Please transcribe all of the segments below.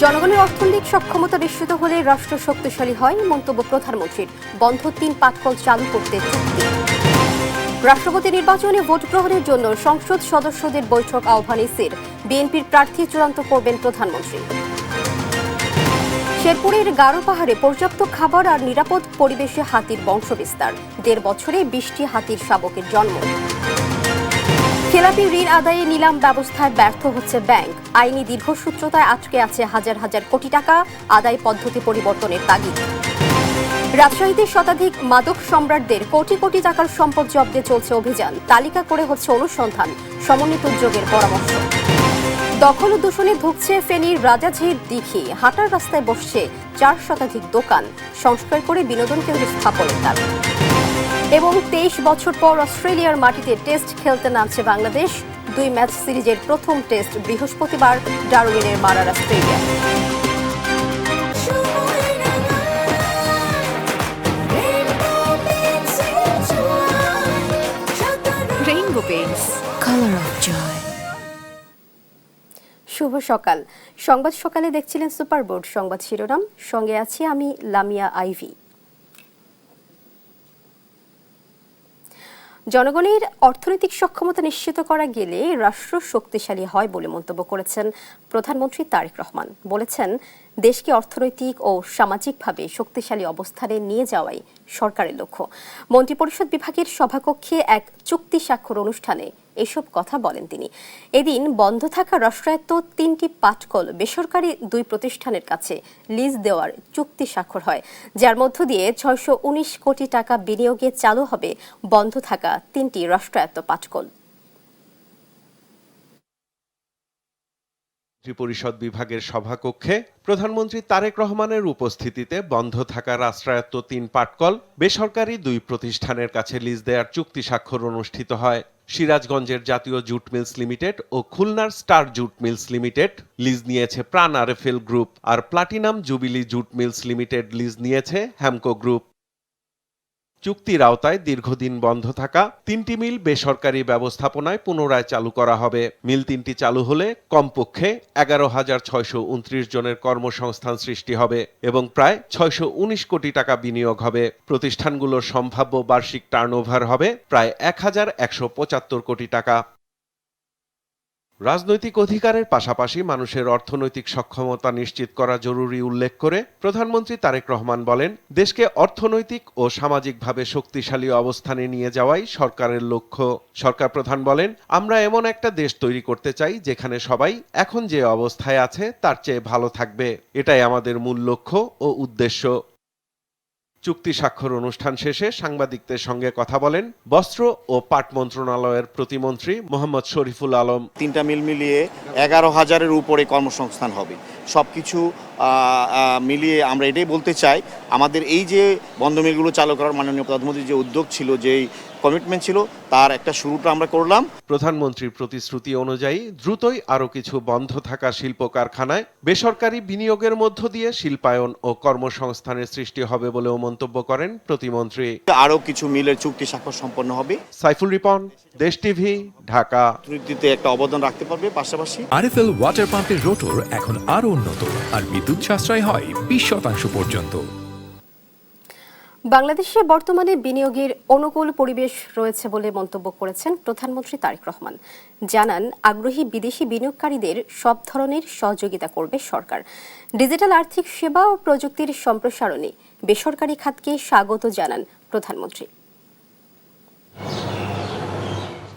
জনগণের অর্থনৈতিক সক্ষমতা নিশ্চিত হলে রাষ্ট্র শক্তিশালী হয়, মন্তব্য প্রধানমন্ত্রীর। বন্ধ ৩ পাটকল চালু করতে চুক্তি। রাষ্ট্রপতি নির্বাচনে ভোট গ্রহণের জন্য সংসদ সদস্যদের বৈঠক আহ্বান ইসির। বিএনপির প্রার্থী চূড়ান্ত করবেন প্রধানমন্ত্রী। শেরপুরের গারো পাহাড়ে পর্যাপ্ত খাবার আর নিরাপদ পরিবেশে হাতির বংশবিস্তার। ১.৫ বছরে ২০টি হাতির শাবকের জন্ম। খেলাপি ঋণ আদায়ে নিলাম ব্যবস্থায় ব্যর্থ হচ্ছে ব্যাংক। আইনি দীর্ঘসূত্রতায় আটকে আছে হাজার হাজার কোটি টাকা। আদায় পদ্ধতি পরিবর্তনের তাগিদ। রাজশাহীতে শতাধিক মাদক সম্রাটদের কোটি কোটি টাকার সম্পদ জব্দে চলছে অভিযান। তালিকা করে হচ্ছে অনুসন্ধান, সমন্বিত উদ্যোগের পরামর্শ। দখল ও দূষণে ধুঁকছে ফেনীর রাজাঝির দিঘি। হাঁটার রাস্তায় বসছে ৪ শতাধিক দোকান। সংস্কার করে বিনোদন কেন্দ্র স্থাপনের দাবি। এবং ২৩ বছর পর অস্ট্রেলিয়ার মাটিতে টেস্ট খেলতে নামছে বাংলাদেশ। ২ ম্যাচ সিরিজের প্রথম টেস্ট বৃহস্পতিবার ডারউইনের মারার Australia. Rainbow Paints, color of joy. শুভ সকাল। সংবাদ সকালে দেখছিলেন সুপারবোর্ড সংবাদ শিরোনাম। সঙ্গে আছি আমি লামিয়া আইভি। জনগণের অর্থনৈতিক সক্ষমতা নিশ্চিত করা গেলে রাষ্ট্র শক্তিশালী হয় বলে মন্তব্য করেছেন প্রধানমন্ত্রী তারেক রহমান। বলেছেন, দেশকে অর্থনৈতিক ও সামাজিকভাবে শক্তিশালী অবস্থানে নিয়ে যাওয়াই সরকারের লক্ষ্য। মন্ত্রিপরিষদ বিভাগের সভাকক্ষে এক চুক্তি স্বাক্ষর অনুষ্ঠানে এসব কথা বলেন তিনি। এদিন বন্ধ থাকা রাষ্ট্রায়ত্ত ৩টি পাটকল বেসরকারি ২ প্রতিষ্ঠানের কাছে লিজ দেওয়ার চুক্তি স্বাক্ষর হয়, যার মধ্য দিয়ে ৬১৯ কোটি টাকা বিনিয়োগে চালু হবে বন্ধ থাকা ৩টি রাষ্ট্রায়ত্ত পাটকল। মন্ত্রিপরিষদ বিভাগের সভাকক্ষে প্রধানমন্ত্রী তারেক রহমানের উপস্থিতিতে বন্ধ থাকা রাষ্ট্রায়ত্ত ৩ পাটকল বেসরকারি ২ প্রতিষ্ঠানের কাছে লিজ দেওয়ার চুক্তি স্বাক্ষর অনুষ্ঠিত হয়। সিরাজগঞ্জের জাতীয় জুট মিলস লিমিটেড ও খুলনার Star Jute Mills Limited lease নিয়েছে প্রাণ আরএফএল গ্রুপ, আর Platinum Jubilee Jute Mills Limited lease নিয়েছে হ্যামকো গ্রুপ। চুক্তির আওতায় দীর্ঘদিন বন্ধ থাকা ৩টি মিল বেসরকারি ব্যবস্থাপনায় পুনরায় চালু করা হবে। মিল ৩টি চালু হলে কমপক্ষে ১১,৬২৯ জনের কর্মসংস্থান সৃষ্টি হবে এবং প্রায় ৬১৯ কোটি টাকা বিনিয়োগ হবে। প্রতিষ্ঠানগুলোর সম্ভাব্য বার্ষিক টার্নওভার হবে প্রায় ১,১৭৫ কোটি টাকা। রাজনৈতিক অধিকারের পাশাপাশি মানুষের অর্থনৈতিক সক্ষমতা নিশ্চিত করা জরুরি উল্লেখ করে প্রধানমন্ত্রী তারেক রহমান বলেন, দেশকে অর্থনৈতিক ও সামাজিকভাবে শক্তিশালী অবস্থানে নিয়ে যাওয়াই সরকারের লক্ষ্য। সরকার প্রধান বলেন, আমরা এমন একটা দেশ তৈরি করতে চাই যেখানে সবাই এখন যে অবস্থায় আছে তার চেয়ে ভালো থাকবে। এটাই আমাদের মূল লক্ষ্য ও উদ্দেশ্য। চুক্তি স্বাক্ষর অনুষ্ঠান শেষে সাংবাদিকদের সঙ্গে কথা বলেন বস্ত্র ও পাট মন্ত্রণালয়ের প্রতিমন্ত্রী মোহাম্মদ শরীফুল আলম। 3টা মিল মিলিয়ে 11,000-এর উপরে কর্মসংস্থান হবে। সবকিছু মিলিয়ে আমরা এটাই বলতে চাই, আমাদের এই যে বন্ধ মিলগুলো চালু করার মাননীয় প্রধানমন্ত্রীর যে উদ্যোগ ছিল, যেই কমিটমেন্ট ছিল, তার একটা শুরুটা আমরা করলাম। প্রধানমন্ত্রীর প্রতিশ্রুতি অনুযায়ী দ্রুতই আরও কিছু বন্ধ থাকা শিল্প কারখানায় বেসরকারি বিনিয়োগের মধ্য দিয়ে শিল্পায়ন ও কর্মসংস্থানের সৃষ্টি হবে বলেও মন্তব্য করেন প্রতিমন্ত্রী। আরও কিছু মিলের চুক্তি স্বাক্ষর সম্পন্ন হবে। সাইফুল রিপন, দেশ টিভি, ঢাকা। অর্থনীতিতে একটা অবদান রাখতে পারবে। পাশাপাশি আরএফএল ওয়াটার পাম্পের রোটর এখন আরও উন্নত আর বিদ্যুৎ সাশ্রয় হয় 20% পর্যন্ত। বাংলাদেশে বর্তমানে বিনিয়োগের অনুকূল পরিবেশ রয়েছে বলে মন্তব্য করেছেন প্রধানমন্ত্রী তারেক রহমান। জানান, আগ্রহী বিদেশি বিনিয়োগকারীদের সব ধরনের সহযোগিতা করবে সরকার। ডিজিটাল আর্থিক সেবা ও প্রযুক্তির সম্প্রসারণে বেসরকারি খাতকে স্বাগত জানান প্রধানমন্ত্রী।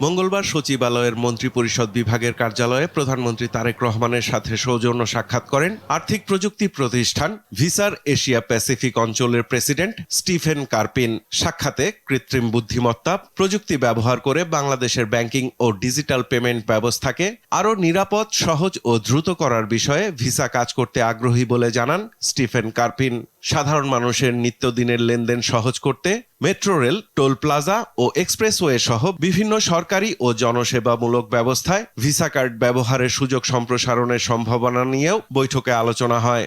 মঙ্গলবার সচিবালয়ের মন্ত্রিপরিষদ বিভাগের কার্যালয়ে প্রধানমন্ত্রী তারেক রহমানের সাথে সৌজন্য সাক্ষাৎ করেন আর্থিক প্রযুক্তি প্রতিষ্ঠান ভিসার এশিয়া প্যাসিফিক অঞ্চলের প্রেসিডেন্ট স্টিফেন কার্পিন। সাক্ষাতে কৃত্রিম বুদ্ধিমত্তা প্রযুক্তি ব্যবহার করে বাংলাদেশের ব্যাংকিং ও ডিজিটাল পেমেন্ট ব্যবস্থাকে আরও নিরাপদ, সহজ ও দ্রুত করার বিষয়ে ভিসা কাজ করতে আগ্রহী বলে জানান স্টিফেন কার্পিন। সাধারণ মানুষের নিত্যদিনের লেনদেন সহজ করতে মেট্রো রেল, টোল প্লাজা ও এক্সপ্রেসওয়ে সহ বিভিন্ন সরকারি ও জনসেবামূলক ব্যবস্থায় ভিসা কার্ড ব্যবহারের সুযোগ সম্প্রসারণের সম্ভাবনা নিয়েও বৈঠকে আলোচনা হয়।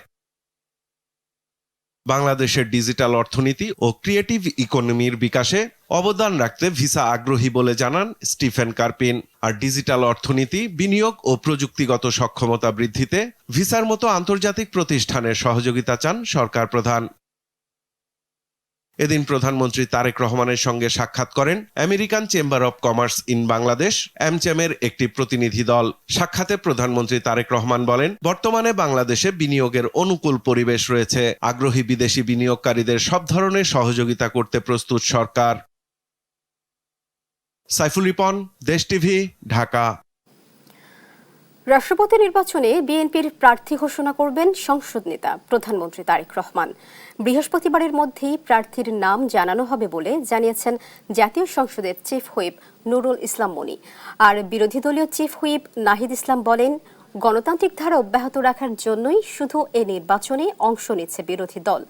বাংলাদেশের ডিজিটাল অর্থনীতি ও ক্রিয়েটিভ ইকোনমির বিকাশে অবদান রাখতে ভিসা আগ্রহী বলে জানান স্টিফেন কার্পিন। আর ডিজিটাল অর্থনীতি, বিনিয়োগ ও প্রযুক্তিগত সক্ষমতা বৃদ্ধিতে ভিসার মতো আন্তর্জাতিক প্রতিষ্ঠানের সহযোগিতা চান সরকার প্রধান। এদিন প্রধানমন্ত্রী তারেক রহমানের সঙ্গে সাক্ষাৎ করেন American Chamber of Commerce in Bangladesh AmCham-এর একটি প্রতিনিধি দল। সাক্ষাতে প্রধানমন্ত্রী তারেক রহমান বলেন, বর্তমানে বাংলাদেশে বিনিয়োগের অনুকূল পরিবেশ রয়েছে। আগ্রহী বিদেশি বিনিয়োগকারীদের সব ধরনের সহযোগিতা করতে প্রস্তুত সরকার। সাইফুল রিপন, দেশ টিভি, ঢাকা। রাষ্ট্রপতি নির্বাচনে বিএনপির প্রার্থী ঘোষণা করবেন সংসদ নেতা প্রধানমন্ত্রী তারেক রহমান। বৃহস্পতিবারের মধ্যেই প্রার্থীর নাম জানানো হবে বলে জানিয়েছেন জাতীয় সংসদের চিফ হুইপ নুরুল ইসলাম মনি। আর বিরোধী দলীয় চিফ হুইপ নাহিদ ইসলাম বলেন, গণতান্ত্রিক ধারা অব্যাহত রাখার জন্যই শুধু এ নির্বাচনে অংশ নিচ্ছে বিরোধী দল।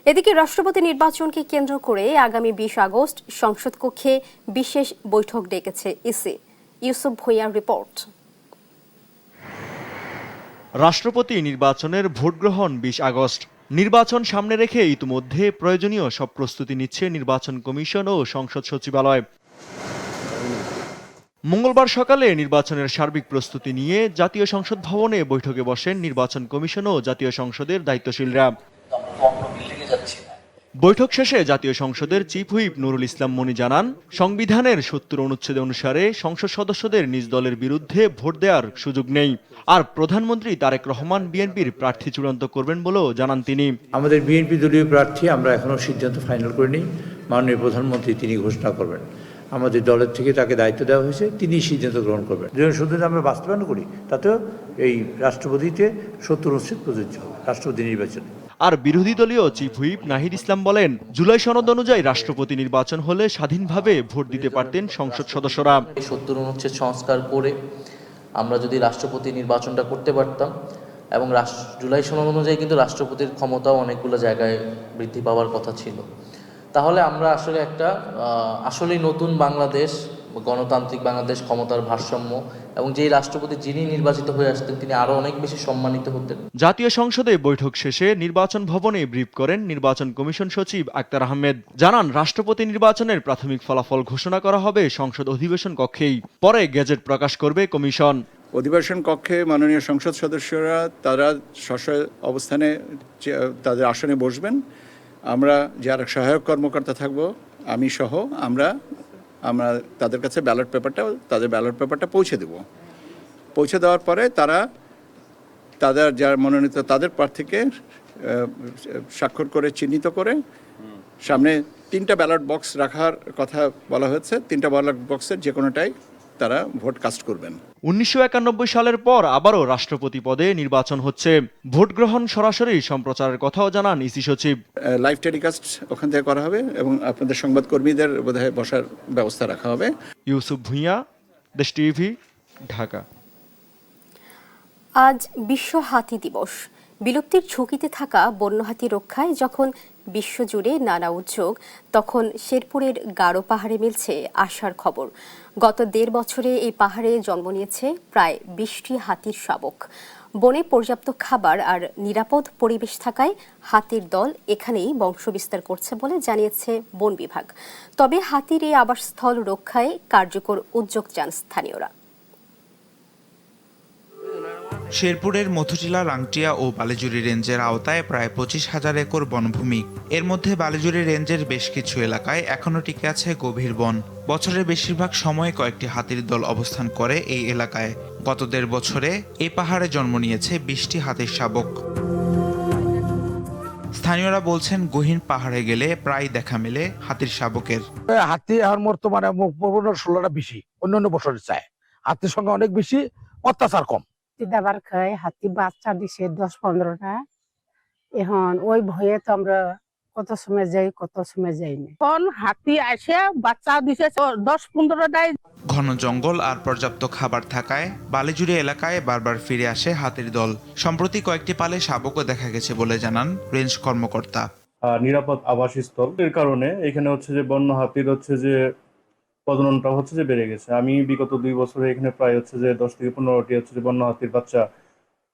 এদিকে রাষ্ট্রপতি নির্বাচনকে কেন্দ্র করে আগামী 20 আগস্ট সংসদ কক্ষে বিশেষ বৈঠক ডেকেছে ইসি। ইউসুফ ভুঁইয়ার রিপোর্ট। রাষ্ট্রপতি নির্বাচনের ভোটগ্রহণ 20 আগস্ট। নির্বাচন সামনে রেখে ইতিমধ্যে প্রয়োজনীয় সব প্রস্তুতি নিচ্ছে নির্বাচন কমিশন ও সংসদ সচিবালয়। মঙ্গলবার সকালে নির্বাচনের সার্বিক প্রস্তুতি নিয়ে জাতীয় সংসদ ভবনে বৈঠকে বসেন নির্বাচন কমিশন ও জাতীয় সংসদের দায়িত্বশীলরা। বৈঠক শেষে জাতীয় সংসদের চিফ হুইপ নুরুল ইসলাম মনি জানান, সংবিধানের 70 অনুচ্ছেদ অনুসারে সংসদ সদস্যদের নিজ দলের বিরুদ্ধে ভোট দেওয়ার সুযোগ নেই। আর প্রধানমন্ত্রী তারেক রহমান বিএনপির প্রার্থী চূড়ান্ত করবেন বলেও জানান তিনি। আমাদের বিএনপি দলীয় প্রার্থী আমরা এখনো সিদ্ধান্ত ফাইনাল করিনি। মাননীয় প্রধানমন্ত্রী তিনি ঘোষণা করবেন। আমাদের দলের থেকে তাকে দায়িত্ব দেওয়া হয়েছে, তিনি সিদ্ধান্ত গ্রহণ করবেন। যদি শুধু আমরা বাস্তবায়ন করি তাতেও এই রাষ্ট্রপতিতে 70 অনুচ্ছেদ প্রযোজ্য হবে রাষ্ট্রপতি নির্বাচনে। আর বিরোধী দলীয় চিফ হুইপ নাহিদ ইসলাম বলেন, জুলাই সনদ অনুযায়ী রাষ্ট্রপতি নির্বাচন হলে স্বাধীনভাবে ভোট দিতে পারতেন সংসদ সদস্যরা। 70 অনুচ্ছেদ সংস্কার করে আমরা যদি রাষ্ট্রপতি নির্বাচনটা করতে পারতাম এবং জুলাই সনদ অনুযায়ী কিন্তু রাষ্ট্রপতির ক্ষমতাও অনেকগুলো জায়গায় বৃদ্ধি পাওয়ার কথা ছিল, তাহলে আমরা আসলে একটা আসলেই নতুন বাংলাদেশ, গণতান্ত্রিক বাংলাদেশ, ক্ষমতার ভারসাম্য এবং যেই রাষ্ট্রপতি যিনি নির্বাচিত হয়ে আসতেন তিনি আরো অনেক বেশি সম্মানিত হতেন। জাতীয় সংসদে বৈঠক শেষে নির্বাচন ভবনে ব্রিফ করেন নির্বাচন কমিশন সচিব আক্তার আহমেদ। জানান, রাষ্ট্রপতি নির্বাচনের প্রাথমিক ফলাফল ঘোষণা করা হবে সংসদ অধিবেশন কক্ষেই, পরে গেজেট প্রকাশ করবে কমিশন। অধিবেশন কক্ষে মাননীয় সংসদ সদস্যরা তারা স্ব অবস্থানে তাদের আসনে বসবেন। আমরা যারা সহায়ক কর্মকর্তা থাকব, আমি সহ আমরা তাদের কাছে তাদের ব্যালট পেপারটা পৌঁছে দেব। পৌঁছে দেওয়ার পরে তারা যারা মনোনীত তাদের প্রার্থীকে স্বাক্ষর করে চিহ্নিত করে সামনে 3টা ব্যালট বক্স রাখার কথা বলা হয়েছে। 3টা ব্যালট বক্সের যে কোনোটাই তারা ভোট কাস্ট করবেন। 1991 সালের পর আবারও রাষ্ট্রপতি পদে নির্বাচন হচ্ছে। ভোট গ্রহণ সরাসরি সম্প্রচারের কথাও জানান ইসি সচিব। লাইভ টেলিকাস্ট ওখান থেকে করা হবে এবং আপনাদের সংবাদকর্মীদের বোধহয় বসার ব্যবস্থা রাখা হবে। ইউসুফ ভুঁইয়া, দেশ টিভি, ঢাকা। আজ বিশ্ব হাতি দিবস। বিলুপ্তির ঝুঁকিতে থাকা বন্য হাতি রক্ষায় যখন বিশ্বজুড়ে নানা উদ্যোগ, তখন শেরপুরের গারো পাহাড়ে মিলছে আশার খবর। গত 1.5 বছরে এই পাহাড়ে জন্ম নিয়েছে প্রায় 20টি হাতির শাবক। বনে পর্যাপ্ত খাবার আর নিরাপদ পরিবেশ থাকায় হাতির দল এখানেই বংশবিস্তার করছে বলে জানিয়েছে বন বিভাগ। তবে হাতির এই আবাসস্থল রক্ষায় কার্যকর উদ্যোগ চান স্থানীয়রা। শেরপুরের মধুটিলা, রাংটিয়া ও বালিজুরি রেঞ্জের আওতায় প্রায় 25,000 একর বনভূমি। এর মধ্যে বালিজুরি রেঞ্জের বেশ কিছু এলাকায় এখনও টিকে আছে গভীর বন। বছরের বেশিরভাগ সময় কয়েকটি হাতির দল অবস্থান করে এই এলাকায়। গত 1.5 বছরে এই পাহাড়ে জন্ম নিয়েছে 20টি হাতির শাবক। স্থানীয়রা বলছেন, গহীন পাহাড়ে গেলে প্রায় দেখা মেলে হাতির শাবকের। হাতি এখন বর্তমানে 16টা বেশি, অন্যান্য বছরের চায় হাতির সংখ্যা অনেক বেশি, অত্যাচার কম। দাবার খায়, হাতি বাচ্চা দিছে 10-15টা। এখন ওই ভয়ে তো আমরা কত সময় যাই, কত সময় যাইনি। এখন হাতি আসে বাচ্চা দিছে 10-15টাই। ঘন জঙ্গল আর পর্যাপ্ত খাবার থাকায় বালিজুরি এলাকায় বারবার ফিরে আসে হাতির দল। সম্প্রতি কয়েকটি পালে শাবকও দেখা গেছে বলে জানান রেঞ্জ কর্মকর্তা। নিরাপদ আবাসস্থল এর কারণে এখানে হচ্ছে যে বন্য হাতির হচ্ছে যে প্রজননটা হচ্ছে যে বেড়ে গেছে। আমি বিগত 2 বছরে এখানে প্রায় হচ্ছে যে 10 থেকে 15টি হচ্ছে যে বন্য হাতির বাচ্চা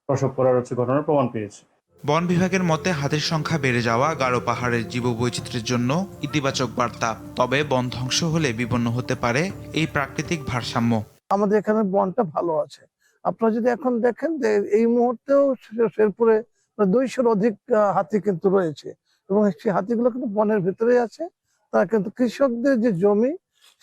প্রসব করার হচ্ছে ঘটনার প্রমাণ পেয়েছি। বন বিভাগের মতে হাতির সংখ্যা বেড়ে যাওয়া গারো পাহাড়ের জীববৈচিত্র্যের জন্য ইতিবাচক বার্তা। তবে বন ধ্বংস হলে বিপন্ন হতে পারে এই প্রাকৃতিক ভারসাম্য। আমাদের এখানে বনটা ভালো আছে। আপনারা যদি এখন দেখেন যে এই মুহূর্তেও শেরপুরে 200-র অধিক হাতি কিন্তু রয়েছে এবং সেই হাতিগুলো কিন্তু বনের ভিতরে আছে। তারা কিন্তু কৃষকদের যে জমি,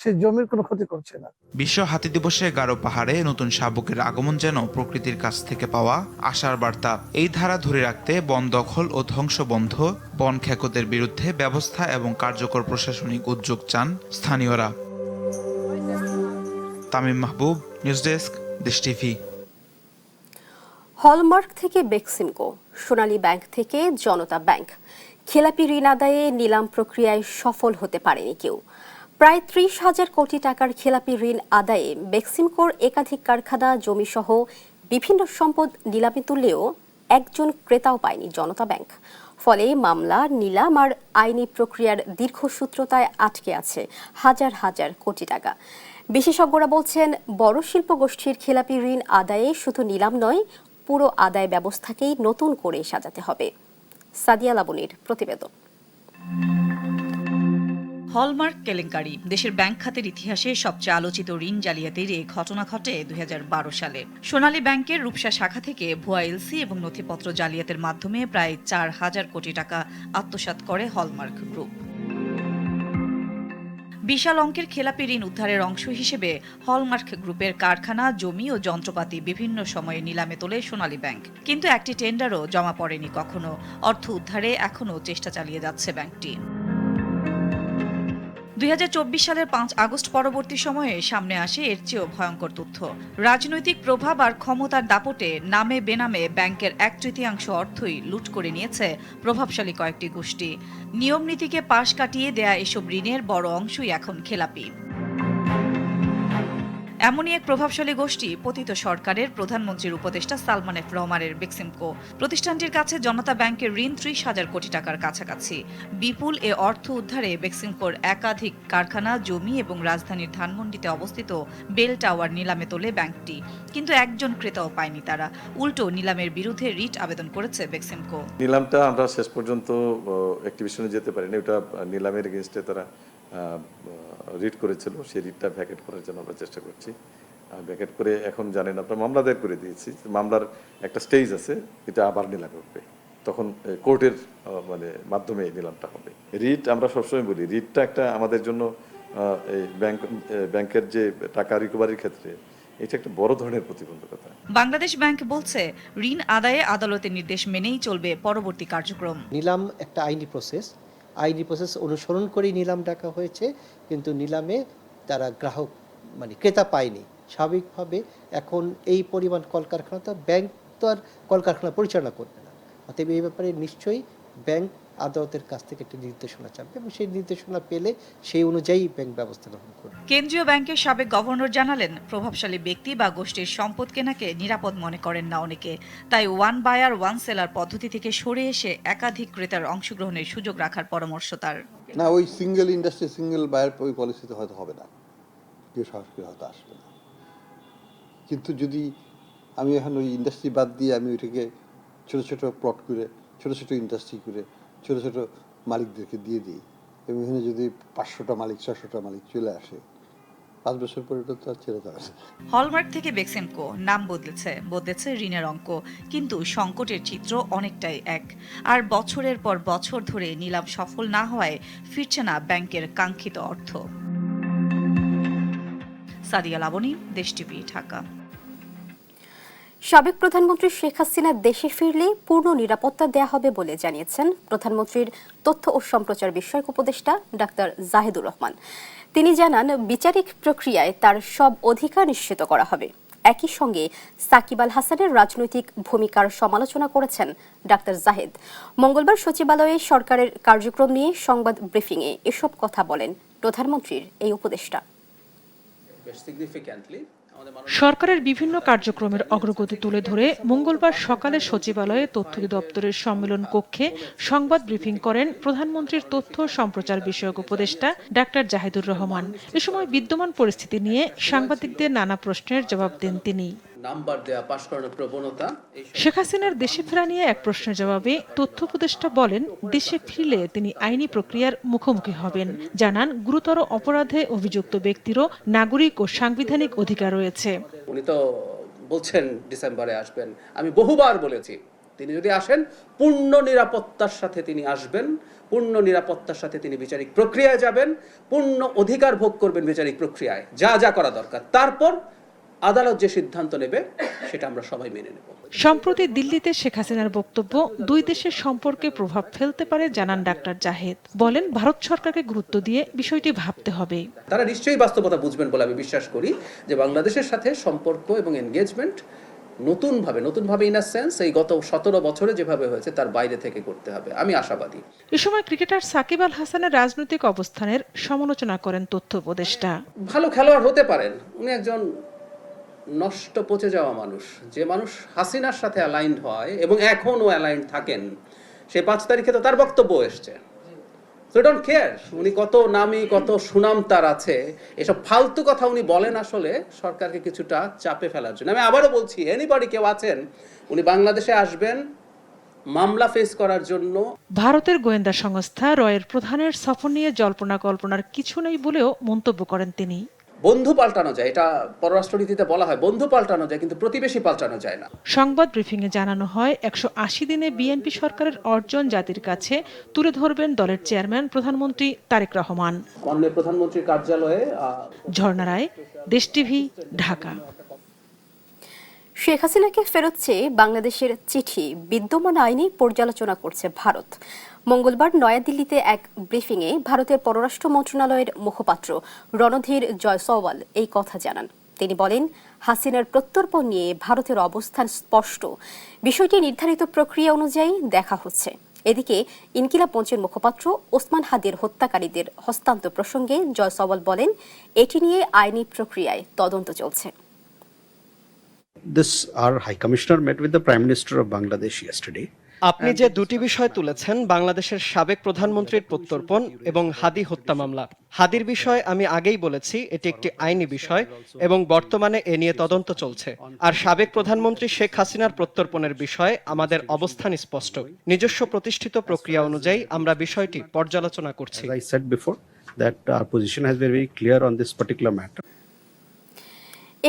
সেই জমির কোনো ক্ষতি করছে না। বিশ্ব হাতি দিবসে গারো পাহাড়ে নতুন শাবকের আগমন যেন প্রকৃতির কাছ থেকে পাওয়া আশার বার্তা। এই ধারা ধরে রাখতে বন দখল ও ধ্বংস বন্ধ, বন খেকোদের বিরুদ্ধে ব্যবস্থা এবং কার্যকর প্রশাসনিক উদ্যোগ চান স্থানীয়রা। তামিম মাহবুব, news desk, Desh TV. Hallmark থেকে বেক্সিমকো, সোনালী ব্যাংক থেকে জনতা ব্যাংক, খেলাপি ঋণ আদায়ে নিলাম প্রক্রিয়ায় সফল হতে পারেনি কেউ। প্রায় 30,000 কোটি টাকার খেলাপি ঋণ আদায়ে বেক্সিমকোর একাধিক কারখানা, জমিসহ বিভিন্ন সম্পদ নিলামে তুললেও একজন ক্রেতাও পায়নি জনতা ব্যাংক। ফলে মামলা, নিলাম আর আইনি প্রক্রিয়ার দীর্ঘসূত্রতায় আটকে আছে হাজার হাজার কোটি টাকা। বিশেষজ্ঞরা বলছেন, বড় শিল্প গোষ্ঠীর খেলাপি ঋণ আদায়ে শুধু নিলাম নয়, পুরো আদায় ব্যবস্থাকেই নতুন করে সাজাতে হবে। সাদিয়া লাবনীর প্রতিবেদন। হলমার্ক কেলেঙ্কারি দেশের ব্যাংক খাতের ইতিহাসে সবচেয়ে আলোচিত ঋণ জালিয়াতির এই ঘটনা ঘটে 2012 সালে। সোনালী ব্যাংকের রূপসা শাখা থেকে ভুয়া এলসি এবং নথিপত্র জালিয়াতের মাধ্যমে প্রায় 4,000 কোটি টাকা আত্মসাৎ করে হলমার্ক গ্রুপ। বিশাল অঙ্কের খেলাপি ঋণ উদ্ধারের অংশ হিসেবে হলমার্ক গ্রুপের কারখানা, জমি ও যন্ত্রপাতি বিভিন্ন সময়ে নিলামে তোলে সোনালী ব্যাংক। কিন্তু একটি টেন্ডারও জমা পড়েনি কখনো। অর্থ উদ্ধারে এখনও চেষ্টা চালিয়ে যাচ্ছে ব্যাংকটি। 2024 সালের 5 আগস্ট পরবর্তী সময়ে সামনে আসে এর চেয়েও ভয়ঙ্কর তথ্য। রাজনৈতিক প্রভাব আর ক্ষমতার দাপটে নামে বেনামে ব্যাংকের 1/3 অর্থই লুট করে নিয়েছে প্রভাবশালী কয়েকটি গোষ্ঠী। নিয়ম নীতিকে পাশ কাটিয়ে দেয়া এসব ঋণের বড় অংশই এখন খেলাপি। এমনই এক প্রভাবশালী গোষ্ঠী পতিত সরকারের প্রধানমন্ত্রীর উপদেষ্টা সালমান এফ রহমানের বেক্সিমকো। প্রতিষ্ঠানটির কাছে জনতা ব্যাংকের ঋণ 30,000 কোটি টাকার কাছাকাছি। বিপুল এ অর্থ উদ্ধারে বেক্সিমকোর একাধিক কারখানা, জমি এবং রাজধানীর ধানমন্ডিতে অবস্থিত বেল টাওয়ার নিলামে তোলে ব্যাংকটি। কিন্তু একজন ক্রেতাও পায়নি তারা। উল্টো নিলামের বিরুদ্ধে রিট আবেদন করেছে বেক্সিমকো। নিলামটা আমরা শেষ পর্যন্ত অ্যাক্টিভিশনে যেতে পারিনি। ওটা নিলামের এগেইনস্টে তারা রিট করেছিল। সেই রিটটা ভ্যাকেট করার জন্য আমরা চেষ্টা করছি। ভ্যাকেট করে এখন জানেন আমরা মামলা দায়ের করে দিয়েছি। মামলার একটা স্টেজ আছে, এটা আবার নিলামে উঠবে, তখন কোর্টের মাধ্যমে নিলামটা হবে। রিট আমরা সবসময় বলি, রিটটা একটা আমাদের জন্য এই ব্যাংকের যে টাকা রিকভারির ক্ষেত্রে এটা একটা বড় ধরনের প্রতিবন্ধকতা। বাংলাদেশ ব্যাংক বলছে, ঋণ আদায়ে আদালতের নির্দেশ মেনেই চলবে পরবর্তী কার্যক্রম। নিলাম একটা আইনি প্রসেস অনুসরণ করেই নিলাম ডাকা হয়েছে, কিন্তু নিলামে তারা গ্রাহক ক্রেতা পায়নি। স্বাভাবিকভাবে এখন এই পরিমাণ কলকারখানা, তো ব্যাংক তো আর কলকারখানা পরিচালনা করবে না। অতএব এই ব্যাপারে নিশ্চয়ই ব্যাংক আদালতের কাছ থেকে একটি নির্দেশনা চাবে এবং সেই নির্দেশনা পেলে সেই অনুযায়ী ব্যাংক ব্যবস্থা গ্রহণ করবে। কেন্দ্রীয় ব্যাংকের সাবেক গভর্নর জানালেন, প্রভাবশালী ব্যক্তি বা গোষ্ঠীর সম্পদ কেনাকে নিরাপদ মনে করেন না অনেকে। তাই ওয়ান বায়ার ওয়ান সেলার পদ্ধতি থেকে সরে এসে একাধিক ক্রেতার অংশগ্রহণের সুযোগ রাখার পরামর্শ তার। না, ওই সিঙ্গেল ইন্ডাস্ট্রি, সিঙ্গেল বায়ার ওই পলিসিতে হয়তো হবে না, কেউ সরাসরি হয়তো আসবে না। কিন্তু যদি আমি এখন ওই ইন্ডাস্ট্রি বাদ দিয়ে আমি ওইটাকে ছোটো ছোটো প্লট করে, ছোটো ছোটো ইন্ডাস্ট্রি করে, ছোটো ছোটো মালিকদেরকে দিয়ে দিই এবং এখানে যদি 500টা মালিক, 600টা মালিক চলে আসে, 5 বছর পরে তো আর ছেড়ে দেওয়া যায়। হলমার্ক থেকে বেক্সিমকো নাম বদলেছে ঋণের অঙ্ক, কিন্তু সংকটের চিত্র অনেকটাই এক। আর বছরের পর বছর ধরে নিলাম সফল না হওয়ায় ফিরছে না ব্যাংকের কাঙ্ক্ষিত অর্থ। সাদিয়া লাবনী, দেশ টিভি, ঢাকা। সাবেক প্রধানমন্ত্রী শেখ হাসিনা দেশে ফিরলে পূর্ণ নিরাপত্তা দেয়া হবে বলে জানিয়েছেন প্রধানমন্ত্রীর তথ্য ও সম্প্রচার বিষয়ক উপদেষ্টা ডাক্তার জাহিদুর রহমান। তিনি জানান, বিচারিক প্রক্রিয়ায় তার সব অধিকার নিশ্চিত করা হবে। একই সঙ্গে সাকিব আল হাসানের রাজনৈতিক ভূমিকার সমালোচনা করেছেন ডাক্তার জাহিদ। মঙ্গলবার সচিবালয়ে সরকারের কার্যক্রম নিয়ে সংবাদ ব্রিফিংয়ে এসব কথা বলেন প্রধানমন্ত্রীর এই উপদেষ্টা। সরকারের বিভিন্ন কার্যক্রমের অগ্রগতি তুলে ধরে মঙ্গলবার সকালে সচিবালয়ে তথ্য দপ্তরের সম্মেলন কক্ষে সংবাদ ব্রিফিং করেন প্রধানমন্ত্রীর তথ্য সম্প্রচার বিষয়ক উপদেষ্টা ডাক্তার জাহিদুর রহমান। এ সময় বিদ্যমান পরিস্থিতি নিয়ে সাংবাদিকদের নানা প্রশ্নের জবাব দেন তিনি। নাম্বার দেয়া পাশ করানোর প্রবণতা। শেখ হাসিনার দেশে ফেরা নিয়ে এক প্রশ্নের জবাবে তথ্য উপদেষ্টা বলেন, দেশে ফিরলে তিনি আইনি প্রক্রিয়ার মুখোমুখি হবেন। জানান, গুরুতর অপরাধে অভিযুক্ত ব্যক্তিরও নাগরিক ও সাংবিধানিক অধিকার রয়েছে। উনি তো বলছেন ডিসেম্বরে আসবেন, আমি বহুবার বলেছি তিনি যদি আসেন পূর্ণ নিরাপত্তার সাথে তিনি আসবেন, পূর্ণ নিরাপত্তার সাথে তিনি বিচারিক প্রক্রিয়ায় যাবেন, পূর্ণ অধিকার ভোগ করবেন বিচারিক প্রক্রিয়ায়, যা যা করা দরকার। তারপর আদালত যে সিদ্ধান্ত নেবে সেটা আমরা সবাই মেনে নেব। সম্প্রতি দিল্লিতে শেখ হাসিনার বক্তব্য দুই দেশের সম্পর্কে প্রভাব ফেলতে পারে জানান ডাক্তার জাহেদ। বলেন, ভারত সরকারকে গুরুত্ব দিয়ে বিষয়টি ভাবতে হবে। তারা নিশ্চয়ই বাস্তবতা বুঝবেন বলে আমি বিশ্বাস করি যে বাংলাদেশের সাথে সম্পর্ক এবং এনগেজমেন্ট নতুনভাবে ইন আ সেন্স এই গত 17 বছরে যেভাবে হয়েছে তার বাইরে থেকে করতে হবে, আমি আশাবাদী। এ সময় ক্রিকেটার সাকিব আল হাসানের রাজনৈতিক অবস্থানের সমালোচনা করেন তথ্য উপদেষ্টা। ভালো খেলোয়াড় হতে পারেন, উনি একজন নষ্ট পচে যাওয়া মানুষ। যে মানুষ হাসিনার সাথে অ্যালাইন্ড হয় এবং এখনও অ্যালাইন্ড থাকেন, সে 5 তারিখে তো তার বক্তব্য এসছে। সো ডোন্ট কেয়ার উনি কত নামি, কত সুনাম তার আছে, এসব ফালতু কথা উনি বলেন আসলে সরকারকে কিছুটা চাপে ফেলার জন্য। আমি আবারও বলছি, এনিবডি কেউ আছেন, উনি বাংলাদেশে আসবেন মামলা ফেস করার জন্য। ভারতের গোয়েন্দা সংস্থা রয়ের প্রধানের সফর নিয়ে জল্পনা কল্পনার কিছু নেই বলেও মন্তব্য করেন তিনি। বন্ধু পাল্টানো যায়, এটা পররাষ্ট্রনীতিতে বলা হয়, বন্ধু পাল্টানো যায় কিন্তু প্রতিবেশী পাল্টানো যায় না। সংবাদ ব্রিফিংয়ে জানানো হয়, 180 দিনে বিএনপি সরকারের অর্জন জাতির কাছে তুলে ধরবেন দলের চেয়ারম্যান প্রধানমন্ত্রী তারেক রহমান। মাননীয় প্রধানমন্ত্রীর কার্যালয়ে। ঝর্ণা রায়, দেশ টিভি, ঢাকা। শেখ হাসিনাকে ফেরত চেয়ে বাংলাদেশের চিঠি বিদ্যমান আইনে পর্যালোচনা করছে ভারত। মঙ্গলবার নয়াদিল্লিতে এক ব্রিফিংয়ে ভারতের পররাষ্ট্র মন্ত্রণালয়ের মুখপাত্র রণধীর জয়সওয়াল এই কথা জানান। তিনি বলেন, হাসিনার প্রত্যর্পণ নিয়ে ভারতের অবস্থান স্পষ্ট, বিষয়টি নির্ধারিত প্রক্রিয়া অনুযায়ী দেখা হচ্ছে। এদিকে ইনকিলাব মঞ্চের মুখপাত্র ওসমান হাদির হত্যাকারীদের হস্তান্তর প্রসঙ্গে জয়সওয়াল বলেন, এটি নিয়ে আইনি প্রক্রিয়ায় তদন্ত চলছে। Our High Commissioner met with the Prime Minister of Bangladesh yesterday. আপনি যে দুটি বিষয় তুলেছেন, বাংলাদেশের সাবেক প্রধানমন্ত্রীর প্রত্যর্পণ এবং হাদি হত্যা মামলা। হাদির বিষয় আমি আগেই বলেছি, এটি একটি আইনি বিষয় এবং বর্তমানে এ নিয়ে তদন্ত চলছে। আর সাবেক প্রধানমন্ত্রী শেখ হাসিনার প্রত্যর্পণের বিষয়ে আমাদের অবস্থান স্পষ্ট। নিজস্ব প্রতিষ্ঠিত প্রক্রিয়া অনুযায়ী আমরা বিষয়টি পর্যালোচনা করছি। As I said before, that our position has been very clear on this particular matter.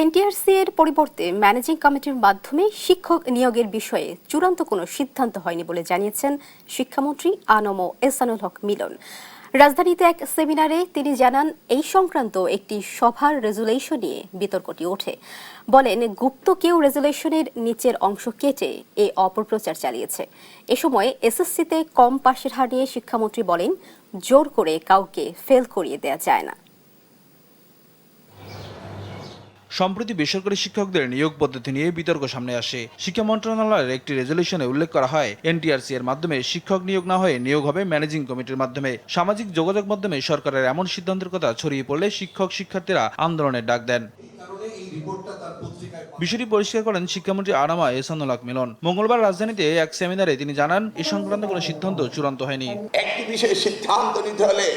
NTRC এর পরিবর্তে ম্যানেজিং কমিটির মাধ্যমে শিক্ষক নিয়োগের বিষয়ে চূড়ান্ত কোনো সিদ্ধান্ত হয়নি বলে জানিয়েছেন শিক্ষামন্ত্রী আ.ন.ম এহসানুল হক মিলন। রাজধানীতে এক সেমিনারে তিনি জানান, এই সংক্রান্ত একটি সভার রেজুলেশন নিয়ে বিতর্কটি ওঠে। বলেন, গুপ্ত কেউ রেজুলেশনের নিচের অংশ কেটে এই অপপ্রচার চালিয়েছে। এ সময় এসএসসিতে কম পাশের হার নিয়ে শিক্ষামন্ত্রী বলেন, জোর করে কাউকে ফেল করিয়ে দেওয়া যায় না। সম্প্রতি বেসরকারি শিক্ষকদের নিয়োগ পদ্ধতি নিয়ে বিতর্ক সামনে আসে। শিক্ষা মন্ত্রণালয়ের একটি রেজলিউশনে উল্লেখ করা হয়, এনটিআরসি এর মাধ্যমে শিক্ষক নিয়োগ না হয়ে নিয়োগ হবে ম্যানেজিং কমিটির মাধ্যমে। সামাজিক যোগাযোগ মাধ্যমে সরকারের এমন সিদ্ধান্তের কথা ছড়িয়ে পড়লে শিক্ষক শিক্ষার্থীরা আন্দোলনের ডাক দেন। বিষয়টি পরিষ্কার করেন শিক্ষামন্ত্রী আ.ন.ম এহসানুল হক মিলন। মঙ্গলবার রাজধানীতে এক সেমিনারে তিনি জানান, এ সংক্রান্ত কোনো সিদ্ধান্ত চূড়ান্ত হয়নি। একটি বিষয়ে সিদ্ধান্ত নিতে হলে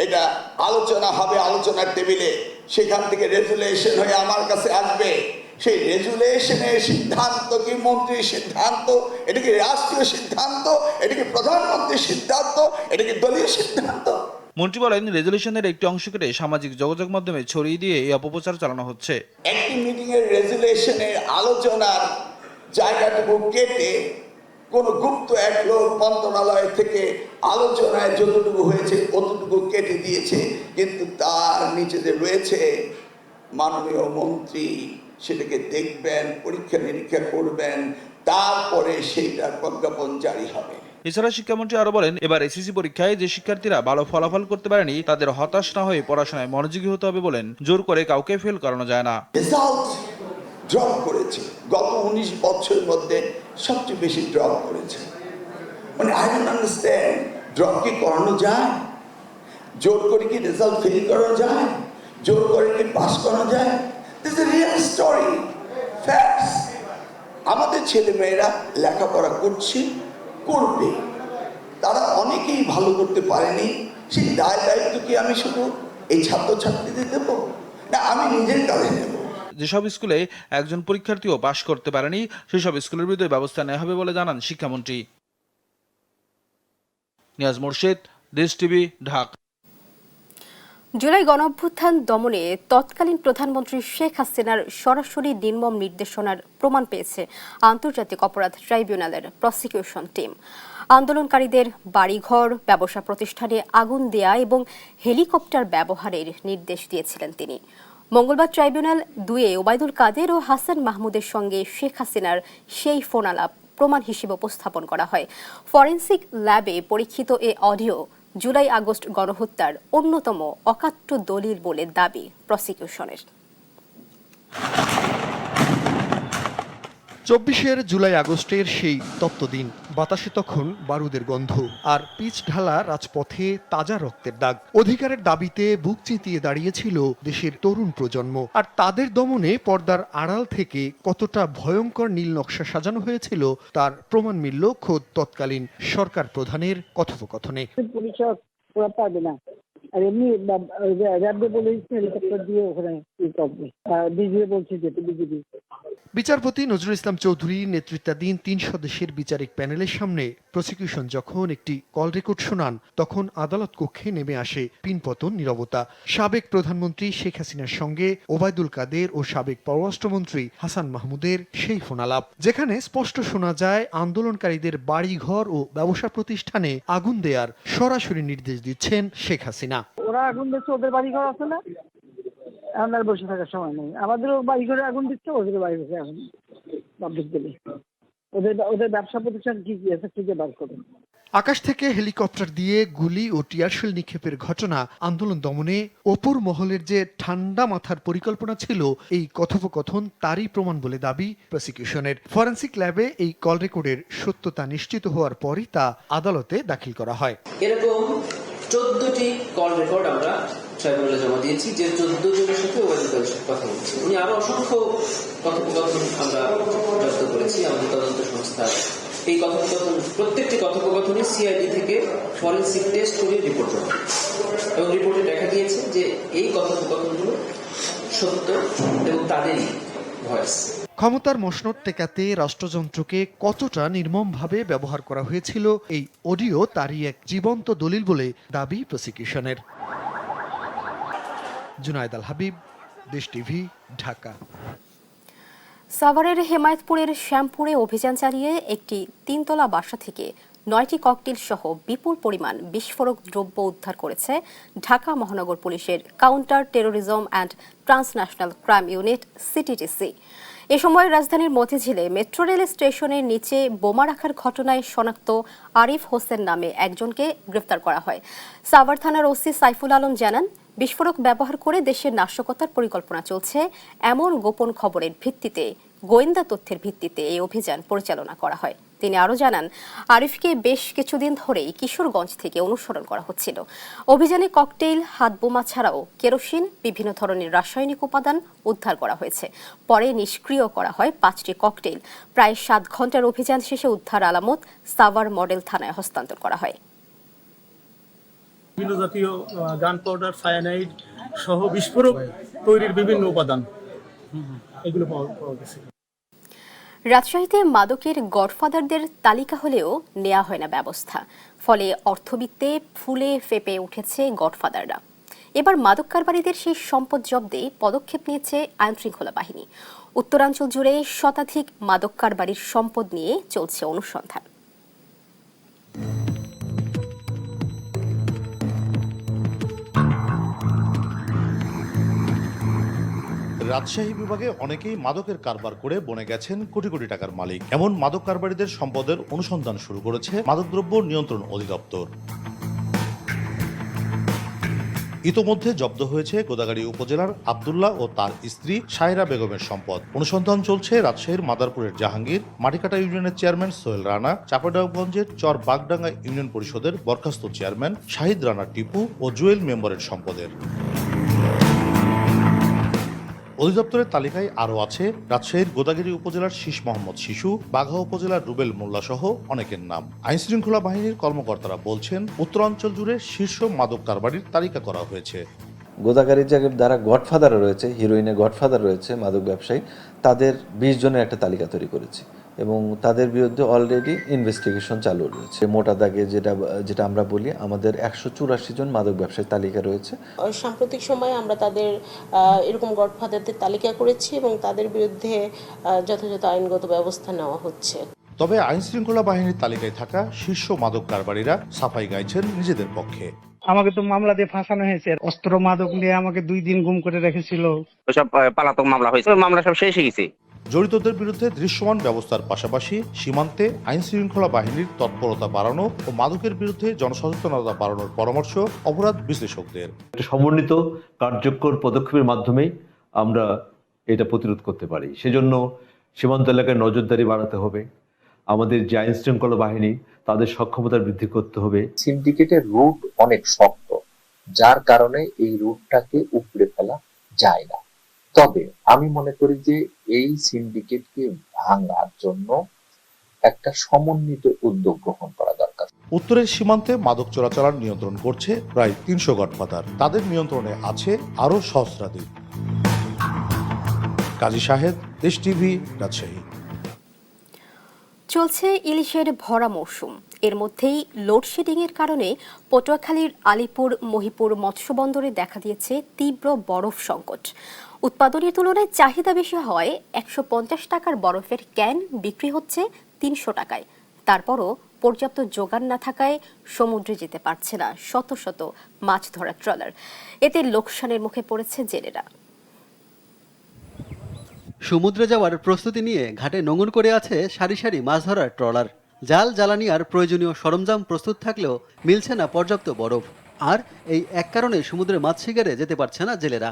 এটা আলোচনা হবে আলোচনার টেবিলে, সেখান থেকে রেজুলেশন হয়ে আমার কাছে আসবে। সেই রেজুলেশনের সিদ্ধান্ত কি মন্ত্রীর সিদ্ধান্ত, এটা কি রাষ্ট্রীয় সিদ্ধান্ত, এটা কি প্রধানমন্ত্রীর সিদ্ধান্ত, এটা কি দলীয় সিদ্ধান্ত? মন্ত্রী বলেন, রেজুলেশনের একটি অংশ কেটে সামাজিক যোগাযোগ মাধ্যমে ছড়িয়ে দিয়ে এই অপপ্রচার চালানো হচ্ছে। একটি মিটিং এর রেজুলেশনের আলোচনার জায়গাটুকু কেটে কোন গুপ্ত এক লোক মন্ত্রণালয় থেকে আলোচনায় যতটুকু হয়েছে অতটুকু কেটে দিয়েছে, কিন্তু তার নিচে যে রয়েছে মাননীয় মন্ত্রী সেটাকে দেখবেন, পরীক্ষা নিরীক্ষা করবেন, তারপরে সেইটার প্রজ্ঞাপন জারি হবে। এছাড়া শিক্ষামন্ত্রী আরো বলেন, এবার এসএসসি পরীক্ষায় যে শিক্ষার্থীরা ভালো ফলাফল করতে পারেনি তাদের হতাশ না হয়ে পড়াশোনায় মনোযোগী হতে হবে বলেন। জোর করে কাউকে ফেল করানো যায় না। ড্রপ করেছে গত 19 বছরের মধ্যে সবচেয়ে বেশি ড্রপ করেছে। মানে আই ডোন্ট আন্ডারস্ট্যান্ড, ড্রপ কি করানো যায়? জোর করে কি রেজাল্ট ফেল করানো যায়? জোর করে কি পাস করানো যায়? This is a real story, facts. আমাদের ছেলেমেয়েরা লেখাপড়া করবে, তারা অনেকেই ভালো করতে পারেনি, সেই দায় দায়িত্ব কি আমি শুধু এই ছাত্রছাত্রীদের দেবো, না আমি নিজের কাজে নেব? যেসব স্কুলে একজন পরীক্ষার্থীও পাশ করতে পারেনি সেসব স্কুলের বিরুদ্ধে ব্যবস্থা নেওয়া হবে বলে জানান শিক্ষামন্ত্রী। নিয়াজ মোর্শেদ, দেশ টিভি, ঢাকা। জুলাই গণঅভ্যুত্থান দমনে তৎকালীন প্রধানমন্ত্রী শেখ হাসিনার সরাসরি নির্মম নির্দেশনার প্রমাণ পেয়েছে আন্তর্জাতিক অপরাধ ট্রাইব্যুনালের প্রসিকিউশন টিম। আন্দোলনকারীদের বাড়িঘর, ব্যবসা প্রতিষ্ঠানে আগুন দেয়া এবং হেলিকপ্টার ব্যবহারের নির্দেশ দিয়েছিলেন তিনি। মঙ্গলবার ট্রাইব্যুনাল 2-এ ওবায়দুল কাদের ও হাসান মাহমুদের সঙ্গে শেখ হাসিনার সেই ফোনালাপ প্রমাণ হিসেবে উপস্থাপন করা হয়। ফরেনসিক ল্যাবে পরীক্ষিত এ অডিও জুলাই আগস্ট গণহত্যার অন্যতম অকাট্য দলিল বলে দাবি প্রসিকিউশনের। 24 জুলাই আগস্টের সেই তপ্তদিন, বাতাসে তখন বারুদের গন্ধ আর পিচ ঢালা রাজপথে তাজা রক্তের দাগ। অধিকারের দাবিতে বুক চিতিয়ে দাঁড়িয়েছিল দেশের তরুণ প্রজন্ম, আর তাদের দমনে পর্দার আড়াল থেকে কতটা ভয়ঙ্কর নীল নকশা সাজানো হয়েছিল তার প্রমাণ মিলল খোদ তৎকালীন সরকার প্রধানের কথোপকথনে। পারবে না, আর এমনি র্যাবে বলেছে হেলিকপ্টার দিয়ে ওখানে বিজিবি বলছে যেতে বিজিবি। বিচারপতি নজরুল ইসলাম চৌধুরী নেতৃত্বাধীন 3 সদস্যের বিচারিক প্যানেলের সামনে প্রসিকিউশন যখন একটি কল রেকর্ড শোনান, তখন আদালত কক্ষে নেমে আসে পিনপতন নীরবতা। সাবেক প্রধানমন্ত্রী শেখ হাসিনার সঙ্গে ওবায়দুল কাদের ও সাবেক পররাষ্ট্রমন্ত্রী হাসান মাহমুদের সেই ফোনালাপ, যেখানে স্পষ্ট শোনা যায় আন্দোলনকারীদের বাড়িঘর ও ব্যবসা প্রতিষ্ঠানে আগুন দেয়ার সরাসরি নির্দেশ দিচ্ছেন শেখ হাসিনা। ওরা আগুন দিচ্ছে, ওদের বাড়িঘর আছে না, আমার বসে থাকার সময় নেই। আমাদেরও বাড়ি ঘরে আগুন দিচ্ছে, ওদের বাড়ি ঘরে আগুন পাবলিক দিলে ওদের ব্যবসা প্রতিষ্ঠান কি কি আছে খুঁজে বার করুন। আকাশ থেকে হেলিকপ্টার দিয়ে গুলি ও টিয়ারশেল নিক্ষেপের ঘটনা আন্দোলন দমনে অপর মহলের যে ঠান্ডা মাথার পরিকল্পনা ছিল, এই কথোপকথন তারই প্রমাণ বলে দাবি প্রসিকিউশনের। ফরেনসিক ল্যাবে এই কল রেকর্ডের সত্যতা নিশ্চিত হওয়ার পরই তা আদালতে দাখিল করা হয়। এরকম 14টি কল রেকর্ড আমরা ট্রাইব্যুনালে জমা দিয়েছি, যে 14 জনের সাথে ওবায়দুল সাথে কথা বলছি। উনি আরো অসংখ্য কথোপকথন আমরা জব্দ করেছি আমাদের তদন্ত সংস্থা। এই কথোপকথন, প্রত্যেকটি কথোপকথনে সিআইডি থেকে ফরেনসিক টেস্ট করে রিপোর্ট জমা, এবং রিপোর্টে দেখা গিয়েছে যে এই কথোপকথনগুলো সত্য এবং তাদেরই ভয়েস। ক্ষমতার মসনদ টেকাতে রাষ্ট্রযন্ত্রকে কতটা নির্মমভাবে ব্যবহার করা হয়েছিল এই অডিও তারই এক জীবন্ত দলিল বলে দাবি প্রসিকিউশনের। জুনায়েদ আল হাবিব, দেশ টিভি, ঢাকা। সাভারের হেমায়েতপুরের শ্যামপুরে অভিযান চালিয়ে একটি 3তলা বাসা থেকে 9টি ককটেল সহ বিপুল পরিমাণ বিস্ফোরক দ্রব্য উদ্ধার করেছে ঢাকা মহানগর পুলিশের counter terrorism and transnational crime unit CTTC. এ সময় রাজধানীর মতিঝিলে মেট্রো রেল স্টেশনের নিচে বোমা রাখার ঘটনায় শনাক্ত আরিফ হোসেন নামে একজনকে গ্রেফতার করা হয়। সাভার থানার ওসি সাইফুল আলম জানান, বিস্ফোরক ব্যবহার করে দেশের নাশকতার পরিকল্পনা চলছে এমন গোপন খবরের ভিত্তিতে, গোয়েন্দা তথ্যের ভিত্তিতে এই অভিযান পরিচালনা করা হয়। তিনি আরও জানান, আরিফকে বেশ কিছুদিন ধরেই কিশোরগঞ্জ থেকে অনুসরণ করা হচ্ছিল। অভিযানে ককটেইল, হাতবোমা ছাড়াও কেরোসিন, বিভিন্ন ধরনের রাসায়নিক উপাদান উদ্ধার করা হয়েছে। পরে নিষ্ক্রিয় করা হয় 5টি ককটেইল। প্রায় 7 ঘন্টার অভিযান শেষে উদ্ধার আলামত সাভার মডেল থানায় হস্তান্তর করা হয়। বিভিন্ন জাতীয় গান পাউডার, সায়ানাইড সহ বিস্ফোরক তৈরির বিভিন্ন উপাদান এগুলো পাওয়া গেছে। রাজশাহীতে মাদকের গডফাদারদের তালিকা হলেও নেওয়া হয় না ব্যবস্থা, ফলে অর্থবিত্তে ফুলে ফেপে উঠেছে গডফাদাররা। এবার মাদক কারবারিদের সেই সম্পদ জব্দে পদক্ষেপ নিয়েছে আইনশৃঙ্খলা বাহিনী। উত্তরাঞ্চল জুড়ে শতাধিক মাদক কারবারির সম্পদ নিয়ে চলছে অনুসন্ধান। রাজশাহী বিভাগে অনেকেই মাদকের কারবার করে বনে গেছেন কোটি কোটি টাকার মালিক। এমন মাদক কারবারিদের সম্পদের অনুসন্ধান শুরু করেছে মাদকদ্রব্য নিয়ন্ত্রণ অধিদপ্তর। ইতোমধ্যে জব্দ হয়েছে গোদাগাড়ী উপজেলার আব্দুল্লাহ ও তার স্ত্রী সায়রা বেগমের সম্পদ। অনুসন্ধান চলছে রাজশাহীর মাদারপুরের জাহাঙ্গীর, মাটিকাটা ইউনিয়নের চেয়ারম্যান সোহেল রানা, চাঁপাইনবাবগঞ্জের চর বাগডাঙ্গা ইউনিয়ন পরিষদের বরখাস্ত চেয়ারম্যান শাহিদ রানা টিপু ও জুয়েল মেম্বারের সম্পদের। অধিদপ্তরের তালিকায় আরও আছে রাজশাহীর গোদাগাড়ী উপজেলার শীষ মোহাম্মদ শিশু, বাঘা উপজেলার রুবেল মোল্লা সহ অনেকের নাম। আইনশৃঙ্খলা বাহিনীর কর্মকর্তারা বলছেন, উত্তরাঞ্চল জুড়ে শীর্ষ মাদক কারবারির তালিকা করা হয়েছে। গোদাগাড়ির জায়গায় যারা গডফাদার রয়েছে, হিরোইনের গডফাদার রয়েছে, মাদক ব্যবসায়ী, তাদের 20 জনের একটা তালিকা তৈরি করেছি এবং তাদের বিরুদ্ধে অলরেডি ইনভেস্টিগেশন চালু রয়েছে। মোটা দাগে যেটা আমরা বলি, আমাদের 184 জন মাদক ব্যবসায়ীর তালিকা রয়েছে। সাম্প্রতিক সময়ে আমরা তাদের এরকম গডফাদারদের তালিকা করেছি এবং তাদের বিরুদ্ধে যথাযথ আইনগত ব্যবস্থা নেওয়া হচ্ছে। তবে আইন শৃঙ্খলা বাহিনীর তালিকায় থাকা শীর্ষ মাদক কারবারিরা সাফাই গাইছেন নিজেদের পক্ষে। আমাকে তো মামলা দিয়ে ফাঁসানো হয়েছে, অস্ত্র মাদক নিয়ে আমাকে 2 দিন গুম করে রেখেছিল। সব পালাতক মামলা হয়েছে, মামলা সব শেষ হয়ে গেছে। জড়িতদের বিরুদ্ধে দৃশ্যমান ব্যবস্থার পাশাপাশি সীমান্তে আইন শৃঙ্খলা বাহিনীর তৎপরতা বাড়ানো ও মাদকের বিরুদ্ধে জনসচেতনতা বাড়ানোর পরামর্শ অপরাধ বিশ্লেষকদের। সমন্বিত কার্যকর পদক্ষেপের মাধ্যমেই আমরা এটা প্রতিরোধ করতে পারি। সেজন্য সীমান্ত এলাকায় নজরদারি বাড়াতে হবে, আমাদের যে আইন শৃঙ্খলা বাহিনী তাদের সক্ষমতা বৃদ্ধি করতে হবে। সিন্ডিকেটের রুট অনেক শক্ত, যার কারণে এই রুটটাকে উপড়ে ফেলা যায় না। তবে আমি মনে করি যে এই সিন্ডিকেটকে ভাঙার জন্য একটা সমন্বিত উদ্যোগ গ্রহণ করা দরকার। উত্তরের সীমান্তে মাদক চোরাচালান নিয়ন্ত্রণ করছে প্রায় 300 গডফাদার। তাদের নিয়ন্ত্রণে আছে আরো সহস্রাধিক। কাজী শাহেদ, দেশ টিভি, রাজশাহী। চলছে ইলিশের ভরা মৌসুম। এর মধ্যেই লোডশেডিং এর কারণে পটুয়াখালীর আলিপুর মহিপুর মৎস্য বন্দরে দেখা দিয়েছে তীব্র বরফ সংকট। উৎপাদনের তুলনায় চাহিদা বেশি হওয়ায় 150 টাকার বরফের ক্যান বিক্রি হচ্ছে 300 টাকায়। তারপরও পর্যাপ্ত যোগান না থাকায় সমুদ্রে যেতে পারছে না শত শত মাছ ধরার ট্রলার। এতে লোকসানের মুখে পড়েছে জেলেরা। সমুদ্রে যাওয়ার প্রস্তুতি নিয়ে ঘাটে নোঙর করে আছে সারি সারি মাছ ধরার ট্রলার। জাল, জ্বালানি আর প্রয়োজনীয় সরঞ্জাম প্রস্তুত থাকলেও মিলছে না পর্যাপ্ত বরফ। আর এই এক কারণে সমুদ্রে মাছ শিকারে যেতে পারছে না জেলেরা।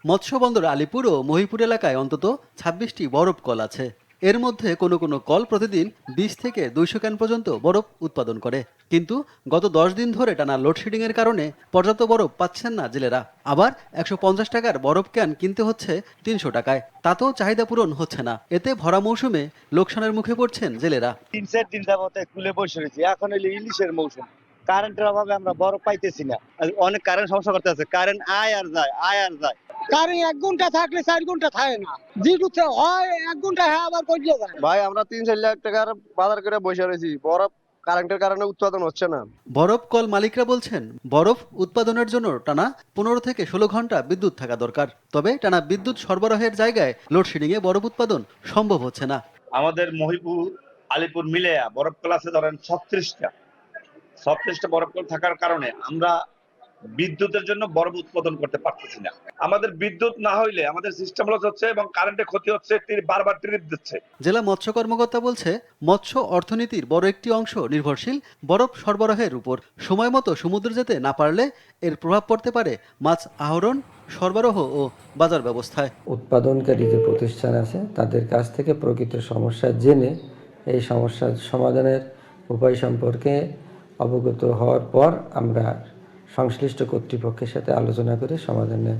মৎস্য বন্দর আলিপুর ও মহিপুর এলাকায় অন্তত 26টি বরফ কল আছে। এর মধ্যে কোনো কোনো কল প্রতিদিন 20 থেকে 200 ক্যান পর্যন্ত বরফ উৎপাদন করে। কিন্তু গত 10 দিন ধরে টানা লোডশেডিং এর কারণে পর্যাপ্ত বরফ পাচ্ছেন না জেলেরা। আবার 150 টাকার বরফ ক্যান কিনতে হচ্ছে 300 টাকায়। তাতেও চাহিদা পূরণ হচ্ছে না। এতে ভরা মৌসুমে লোকসানের মুখে পড়ছেন জেলেরা। 3-4 দিন যাবত কুলে বসে রয়েছি। এখন হলো ইলিশের মৌসুম, কারেন্টের অভাবে আমরা বরফ পাইতেছি না। অনেক কারেন্ট সমস্যা করতে আছে, কারেন্ট আয় আর যায়। কারেন্ট 1 ঘন্টা থাকলে 4 ঘন্টা থাকে না, যেটুকু হয় 1 ঘন্টা আবার পড়ে যায়। ভাই আমরা 3-4 লাখ টাকার বাজার করে বসে রয়েছি, বরফ কারেন্টের কারণে উৎপাদন হচ্ছে না। বরফ কল মালিকরা বলছেন বরফ উৎপাদনের জন্য টানা 15 থেকে 16 ঘন্টা বিদ্যুৎ থাকা দরকার। তবে টানা বিদ্যুৎ সরবরাহের জায়গায় লোডশেডিং এ বরফ উৎপাদন সম্ভব হচ্ছে না। আমাদের মহিপুর আলিপুর মিলে বরফ কল আছে ধরেন 36টা বরফ কল থাকার কারণে আমরা বিদ্যুতের জন্য বরফ উৎপাদন করতে পারতেছি না। আমাদের বিদ্যুৎ না হইলে আমাদের সিস্টেম লস হচ্ছে এবং কারেন্টের ক্ষতি হচ্ছে, বারবার ট্রিপ দিচ্ছে। জেলা মৎস্য কর্মকর্তা বলছে মৎস্য অর্থনীতির বড় একটি অংশ নির্ভরশীল বরফ সরবরাহের উপর। সময় মতো সমুদ্রে যেতে না পারলে এর প্রভাব পড়তে পারে মাছ আহরণ, সরবরাহ ও বাজার ব্যবস্থায়। উৎপাদনকারী যে প্রতিষ্ঠান আছে তাদের কাছ থেকে প্রকৃত সমস্যা জেনে এই সমস্যার সমাধানের উপায় সম্পর্কে অবগত হওয়ার পর আমরা সংশ্লিষ্ট কর্তৃপক্ষের সাথে আলোচনা করে সমাধানের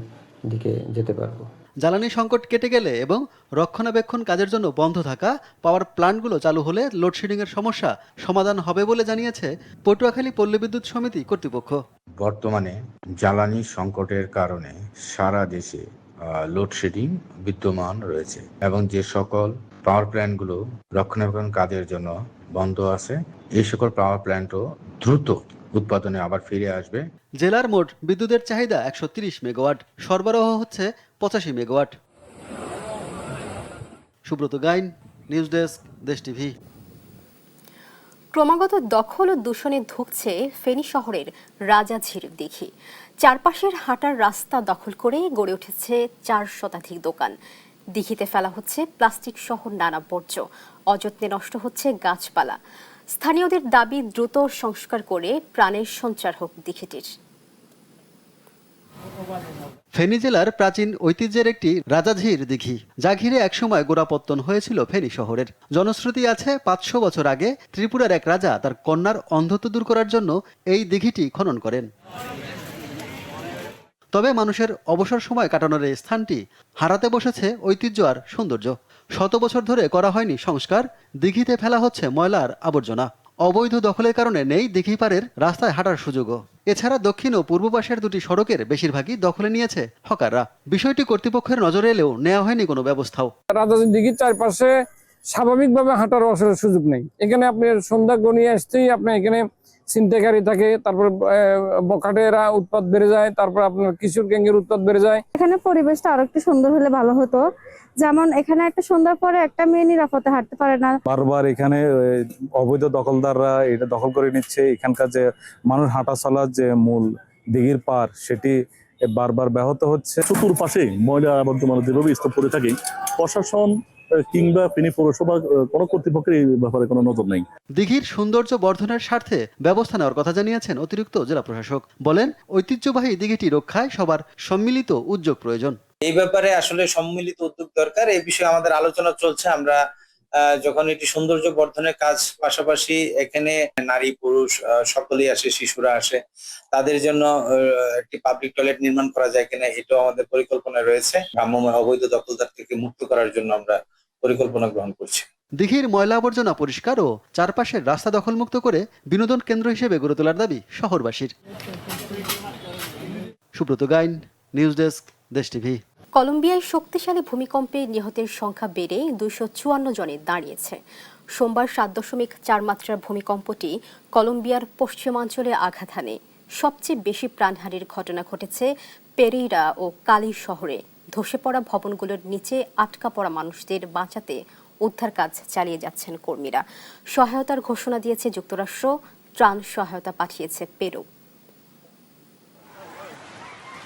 দিকে যেতে পারবো। জ্বালানি সংকট কেটে গেলে এবং রক্ষণাবেক্ষণ কাজের জন্য বন্ধ থাকা পাওয়ার প্ল্যান্টগুলো চালু হলে লোডশেডিং এর সমস্যা সমাধান হবে বলে জানিয়েছে পটুয়াখালী পল্লী বিদ্যুৎ সমিতি কর্তৃপক্ষ। বর্তমানে জ্বালানি সংকটের কারণে সারা দেশে লোডশেডিং বিদ্যমান রয়েছে এবং যে সকল পাওয়ার প্ল্যান্টগুলো রক্ষণাবেক্ষণ কাজের জন্য বন্ধ আছে, এই সকল পাওয়ার প্ল্যান্টও দ্রুত উৎপাদনে আবার ফিরে আসবে। জেলার মোট বিদ্যুতের চাহিদা 130 মেগাওয়াট, সরবরাহ হচ্ছে 85 megawatt. Subrata Gain, news desk, Desh TV. ক্রমাগত দখল ও দূষণে ধুঁকছে ফেনী শহরের রাজাঝির দিঘি। চারপাশের হাঁটার রাস্তা দখল করে গড়ে উঠেছে 4 শতাধিক দোকান। দিঘিতে ফেলা হচ্ছে প্লাস্টিক সহ নানা বর্জ্য, অযত্নে নষ্ট হচ্ছে গাছপালা। স্থানীয়দের দাবি দ্রুত সংস্কার করে প্রাণের সঞ্চার হোক দিঘিটির। ফেনী জেলার প্রাচীন ঐতিহ্যের একটি রাজাঝির দিঘি, যা ঘিরে একসময় গোড়াপত্তন হয়েছিল ফেনী শহরের। জনশ্রুতি আছে 500 বছর আগে ত্রিপুরার এক রাজা তার কন্যার অন্ধত্ব দূর করার জন্য এই দিঘিটি খনন করেন। তবে মানুষের অবসর সময় কাটানোর এই স্থানটি হারাতে বসেছে ঐতিহ্য আর সৌন্দর্য। 100 বছর ধরে করা হয়নি সংস্কার, দিঘিতে ফেলা হচ্ছে ময়লা আর আবর্জনা। অবৈধ দখলের কারণে নেই দিঘি পাড়ের রাস্তায় হাঁটার সুযোগও। এছাড়া দক্ষিণ ও পূর্ব পাশের দুটি সড়কের বেশিরভাগই দখলে নিয়েছে হকাররা। বিষয়টি কর্তৃপক্ষের নজরে এলেও নেওয়া হয়নি কোনো ব্যবস্থাও। রাজাজি দিঘির চারপাশে স্বাভাবিকভাবে হাঁটার সুযোগ নেই। এখানে আপনি সন্ধ্যা গনিয়ে আসতেই আপনি এখানে ছিনতাইকারী থাকে, তারপর বখাটেরা উৎপাত বেড়ে যায়, তারপর আপনার কিশোর গ্যাংয়ের উৎপাত বেড়ে যায়। এখানে পরিবেশটা আরো একটু সুন্দর হলে ভালো হতো। যেমন এখানে একটা সন্ধ্যার পরে একটা মেয়ে নিরাপদে হাঁটতে পারে না। বারবার এখানে অবৈধ দখলদাররা এটা দখল করে নিচ্ছে। এখানকার যে মানুষ হাঁটা চলার যে মূল দিঘির পার, সেটি বারবার ব্যাহত হচ্ছে। চতুর্পাশে ময়লা আবর্জনা যেভাবে স্তূপ করে থাকে, প্রশাসন কিংবা ফেনী পৌরসভা কোনো কর্তৃপক্ষের এই ব্যাপারে কোনো নজর নেই। দিঘির সৌন্দর্য বর্ধনের স্বার্থে ব্যবস্থা নেওয়ার কথা জানিয়েছেন অতিরিক্ত জেলা প্রশাসক। বলেন, ঐতিহ্যবাহী দিঘিটি রক্ষায় সবার সম্মিলিত উদ্যোগ প্রয়োজন। এই ব্যাপারে আসলে সম্মিলিত উদ্যোগ দরকার। এই বিষয়ে আমাদের আলোচনা চলছে। আমরা যখন এটি সৌন্দর্য বর্ধনের কাজ, পাশাপাশি এখানে নারী পুরুষ সকলেই আসে, শিশুরা আসে, তাদের জন্য একটি পাবলিক টয়লেট নির্মাণ করা যায় কিনা, এটাও আমাদের পরিকল্পনা রয়েছে। ভ্রাম্যমাণ অবৈধ দখলদার থেকে মুক্ত করার জন্য আমরা পরিকল্পনা গ্রহণ করছি। দিঘির ময়লা আবর্জনা পরিষ্কার ও চারপাশের রাস্তা দখলমুক্ত করে বিনোদন কেন্দ্র হিসেবে গড়ে তোলার দাবি শহরবাসীর। Subrata Gain, news desk, Desh TV. কলম্বিয়ায় শক্তিশালী ভূমিকম্পে নিহতের সংখ্যা বেড়ে 254 জনে দাঁড়িয়েছে। সোমবার 7.4 মাত্রার ভূমিকম্পটি কলম্বিয়ার পশ্চিমাঞ্চলে আঘাত হানে। সবচেয়ে বেশি প্রাণহানির ঘটনা ঘটেছে পেরেইরা ও কালি শহরে। ধসে পড়া ভবনগুলোর নিচে আটকা পড়া মানুষদের বাঁচাতে উদ্ধার কাজ চালিয়ে যাচ্ছেন কর্মীরা। সহায়তার ঘোষণা দিয়েছে যুক্তরাষ্ট্র, ত্রাণ সহায়তা পাঠিয়েছে পেরু।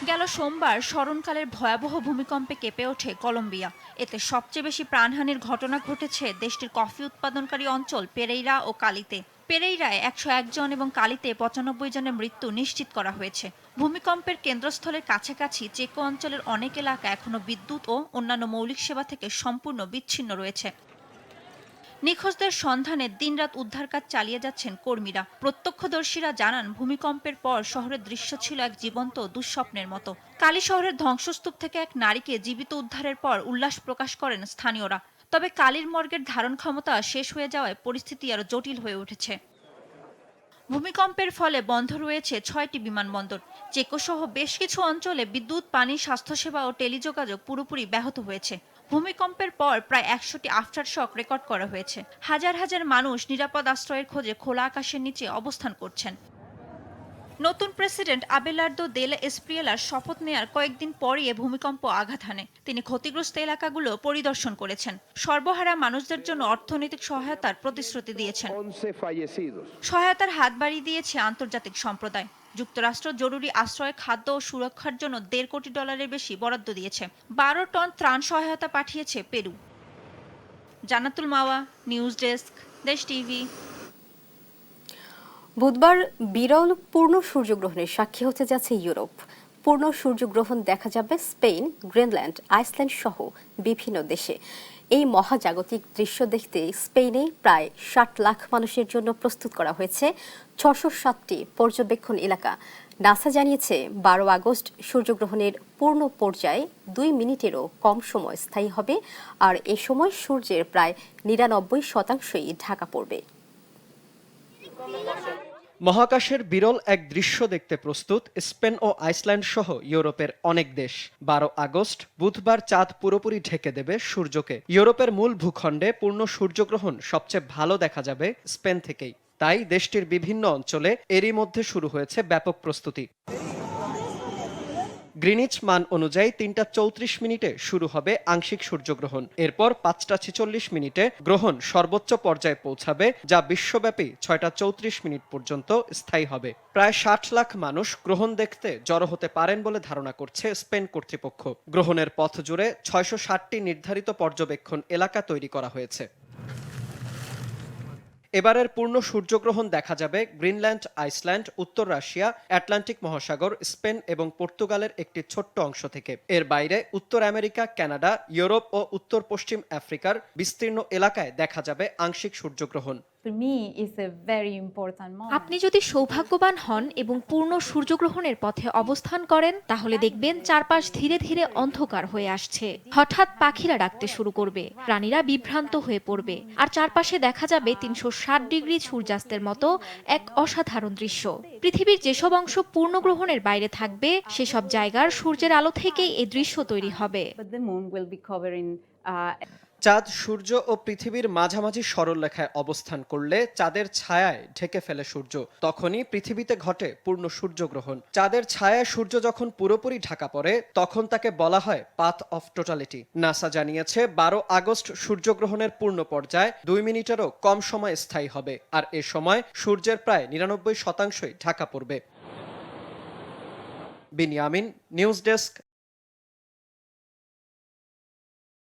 গেল সোমবার স্মরণকালের ভয়াবহ ভূমিকম্পে কেঁপে ওঠে কলম্বিয়া। এতে সবচেয়ে বেশি প্রাণহানির ঘটনা ঘটেছে দেশটির কফি উৎপাদনকারী অঞ্চল পেরেইরা ও কালিতে। পেরেইরায় 101 জন এবং কালিতে 95 জনের মৃত্যু নিশ্চিত করা হয়েছে। ভূমিকম্পের কেন্দ্রস্থলের কাছাকাছি চেকো অঞ্চলের অনেক এলাকা এখনো বিদ্যুৎ ও অন্যান্য মৌলিক সেবা থেকে সম্পূর্ণ বিচ্ছিন্ন রয়েছে। নিখোঁজদের সন্ধানে দিনরাত উদ্ধার কাজ চালিয়ে যাচ্ছেন কর্মীরা। প্রত্যক্ষদর্শীরা জানান, ভূমিকম্পের পর শহরের দৃশ্য ছিল এক জীবন্ত দুঃস্বপ্নের মতো। কালি শহরের ধ্বংসস্তূপ থেকে এক নারীকে জীবিত উদ্ধারের পর উল্লাস প্রকাশ করেন স্থানীয়রা। তবে কালির মর্গের ধারণ ক্ষমতা শেষ হয়ে যাওয়ায় পরিস্থিতি আরো জটিল হয়ে উঠেছে। ভূমিকম্পের ফলে বন্ধ রয়েছে 6টি বিমানবন্দর। চেকো সহ বেশ কিছু অঞ্চলে বিদ্যুৎ, পানি, স্বাস্থ্যসেবা ও টেলিযোগাযোগ পুরোপুরি ব্যাহত হয়েছে। ভূমিকম্পের পর প্রায় 100টি আফটার শক রেকর্ড করা হয়েছে। হাজার হাজার মানুষ নিরাপদ আশ্রয়ের খোঁজে খোলা আকাশের নিচে অবস্থান করছেন। নতুন প্রেসিডেন্ট আবেলার্দো দেলা এসপ্রিয়েলার শপথ নেয়ার কয়েকদিন পরই এ ভূমিকম্প আঘাত হানে। তিনি ক্ষতিগ্রস্ত এলাকাগুলো পরিদর্শন করেছেন। সর্বহারা মানুষদের জন্য অর্থনৈতিক সহায়তার প্রতিশ্রুতি দিয়েছেন। সহায়তার হাত বাড়িয়ে দিয়েছে আন্তর্জাতিক সম্প্রদায়। যুক্তরাষ্ট্র জরুরি আশ্রয়, খাদ্য ও সুরক্ষার জন্য $1.5 কোটি বেশি বরাদ্দ দিয়েছে। 12 টন ত্রাণ সহায়তা পাঠিয়েছে পেরু। জান্নাতুল মাওয়া, নিউজ ডেস্ক, দেশ টিভি। বুধবার বিরল পূর্ণ সূর্যগ্রহণের সাক্ষী হতে যাচ্ছে ইউরোপ। পূর্ণ সূর্যগ্রহণ দেখা যাবে স্পেন, গ্রিনল্যান্ড, আইসল্যান্ড সহ বিভিন্ন দেশে। এই মহাজাগতিক দৃশ্য দেখতে স্পেনে প্রায় 60 লাখ মানুষের জন্য প্রস্তুত করা হয়েছে 607টি পর্যবেক্ষণ এলাকা। নাসা জানিয়েছে 12 আগস্ট সূর্যগ্রহণের পূর্ণ পর্যায়ে 2 মিনিটেরও কম সময় স্থায়ী হবে, আর এ সময় সূর্যের প্রায় 99% ঢাকা পড়বে। মহাকাশের বিরল এক দৃশ্য দেখতে প্রস্তুত স্পেন ও আইসল্যান্ড সহ ইউরোপের অনেক দেশ। 12 আগস্ট বুধবার চাঁদ পুরোপুরি ঢেকে দেবে সূর্যকে। ইউরোপের মূল ভূখণ্ডে পূর্ণ সূর্যগ্রহণ সবচেয়ে ভালো দেখা যাবে স্পেন থেকেই। তাই দেশটির বিভিন্ন অঞ্চলে এরই মধ্যে শুরু হয়েছে ব্যাপক প্রস্তুতি। গ্রিনিচ মান অনুযায়ী 3টা 34 শুরু হবে আংশিক সূর্যগ্রহণ। এরপর 5টা 46 গ্রহণ সর্বোচ্চ পর্যায়ে পৌঁছাবে, যা বিশ্বব্যাপী 6টা 34 পর্যন্ত স্থায়ী হবে। প্রায় 60 লাখ মানুষ গ্রহণ দেখতে জড়ো হতে পারেন বলে ধারণা করছে স্পেন কর্তৃপক্ষ। গ্রহণের পথ জুড়ে 660টি নির্ধারিত পর্যবেক্ষণ এলাকা তৈরি করা হয়েছে। এবারের পূর্ণ সূর্যগ্রহণ দেখা যাবে গ্রিনল্যান্ড, আইসল্যান্ড, উত্তর রাশিয়া, আটলান্টিক মহাসাগর, স্পেন এবং পর্তুগালের একটি ছোট্ট অংশ থেকে। এর বাইরে উত্তর আমেরিকা, কানাডা, ইউরোপ ও উত্তর পশ্চিম আফ্রিকার বিস্তীর্ণ এলাকায় দেখা যাবে আংশিক সূর্যগ্রহণ। আপনি যদি সৌভাগ্যবান হন এবং পূর্ণ সূর্যগ্রহণের পথে অবস্থান করেন তাহলে দেখবেন চারপাশ ধীরে ধীরে অন্ধকার হয়ে আসছে। হঠাৎ পাখিরা ডাকতে শুরু করবে, প্রাণীরা বিভ্রান্ত হয়ে পড়বে, আর চারপাশে দেখা যাবে 360 ডিগ্রি সূর্যাস্তের মতো এক অসাধারণ দৃশ্য। পৃথিবীর যেসব অংশ পূর্ণগ্রহণের বাইরে থাকবে সেসব জায়গার সূর্যের আলো থেকেই এই দৃশ্য তৈরি হবে। চাঁদ সূর্য ও পৃথিবীর মাঝামাঝি সরলরেখায় অবস্থান করলে চাঁদের ছায়ায় ঢেকে ফেলে সূর্য, তখনই পৃথিবীতে ঘটে পূর্ণ সূর্যগ্রহণ। চাঁদের ছায়ায় সূর্য যখন পুরোপুরি ঢাকা পড়ে তখন তাকে বলা হয় পাথ অফ টোটালিটি। নাসা জানিয়েছে 12 আগস্ট সূর্যগ্রহণের পূর্ণ পর্যায় 2 মিনিটেরও কম সময় স্থায়ী হবে, আর এ সময় সূর্যের প্রায় 99% ঢাকা পড়বে। Binyamin, news desk,